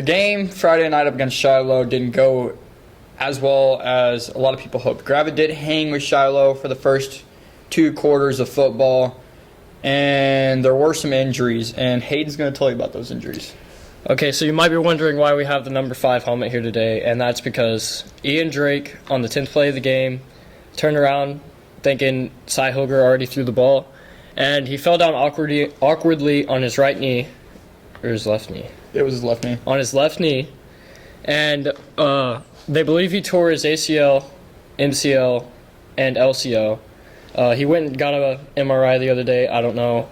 game Friday night up against Shiloh didn't go as well as a lot of people hoped. Gravette did hang with Shiloh for the first 2 quarters of football, and there were some injuries, and Hayden's going to tell you about those injuries. Okay, so you might be wondering why we have the number 5 helmet here today, and that's because Ian Drake, on the 10th play of the game, turned around thinking Cy Hilger already threw the ball, and he fell down awkwardly on his right knee, or his left knee. It was his left knee. On his left knee, and they believe he tore his ACL, MCL, and LCL. He went and got a MRI the other day. I don't know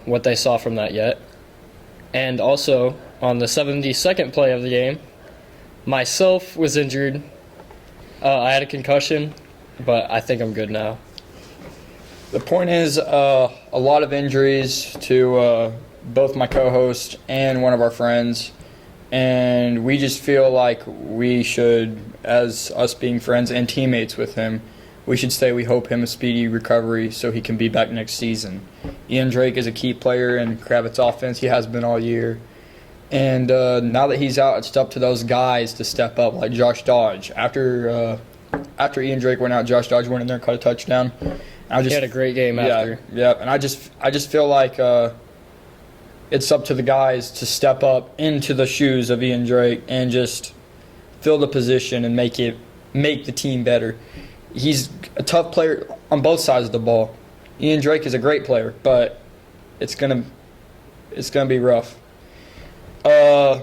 what they saw from that yet. And also, on the 72nd play of the game, myself was injured. I had a concussion, but I think I'm good now. The point is, a lot of injuries to both my co-host and one of our friends, and we just feel like we should, as us being friends and teammates with him, we should say we hope him a speedy recovery so he can be back next season. Ian Drake is a key player in Gravette's offense. He has been all year. And now that he's out, it's up to those guys to step up, like Josh Dodge. After Ian Drake went out, Josh Dodge went in there and caught a touchdown. He had a great game after. Yeah, and I just feel like it's up to the guys to step up into the shoes of Ian Drake and just fill the position and make the team better. He's a tough player on both sides of the ball. Ian Drake is a great player, but it's gonna be rough. I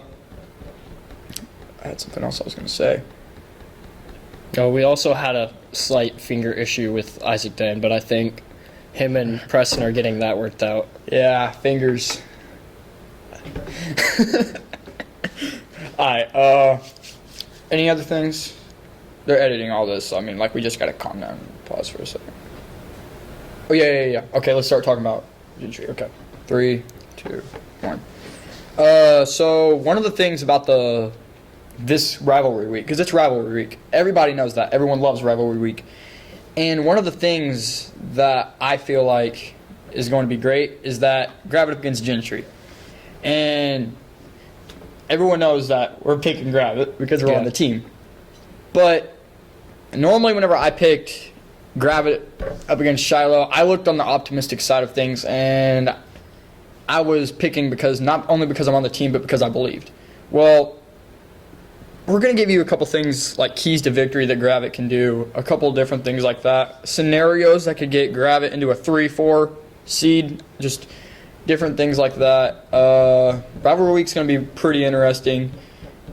had something else I was gonna say. Oh, we also had a slight finger issue with Isaac Den, but I think him and Preston are getting that worked out. Yeah, fingers. All right. Any other things? They're editing all this. I mean, we just gotta calm down and pause for a second. Oh yeah. Okay, let's start talking about Gentry. Okay, 3, 2, 1. So one of the things about this rivalry week, because it's rivalry week, everybody knows that. Everyone loves rivalry week. And one of the things that I feel like is going to be great is that Gravette against Gentry. And everyone knows that we're picking Gravette because we're on the team. But normally whenever I picked Gravette up against Shiloh, I looked on the optimistic side of things, and I was picking not only because I'm on the team, but because I believed. Well, we're going to give you a couple things like keys to victory that Gravette can do, a couple different things like that, scenarios that could get Gravette into a 3-4 seed, just different things like that. Rivalry Week's going to be pretty interesting,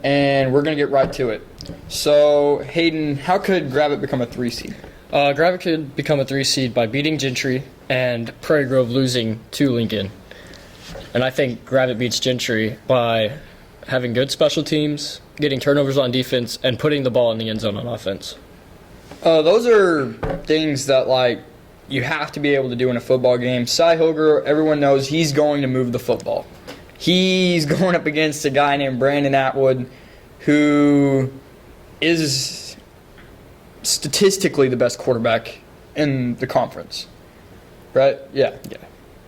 and we're going to get right to it. So, Hayden, how could Gravette become a 3 seed? Gravette could become a 3 seed by beating Gentry and Prairie Grove losing to Lincoln. And I think Gravette beats Gentry by having good special teams, getting turnovers on defense, and putting the ball in the end zone on offense. Those are things that, you have to be able to do in a football game. Cy Hilger, everyone knows he's going to move the football. He's going up against a guy named Brandon Atwood, who is statistically the best quarterback in the conference. Right? Yeah.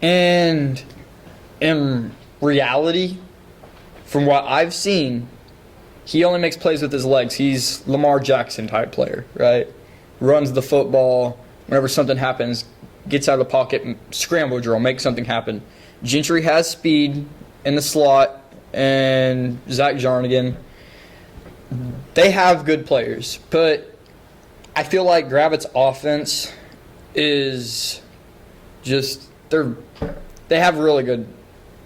And in reality, from what I've seen, he only makes plays with his legs. He's Lamar Jackson type player, right? Runs the football. Whenever something happens, gets out of the pocket, scramble drill, make something happen. Gentry has speed in the slot, and Zach Jarnigan. They have good players, but I feel like Gravette's offense is just they have really good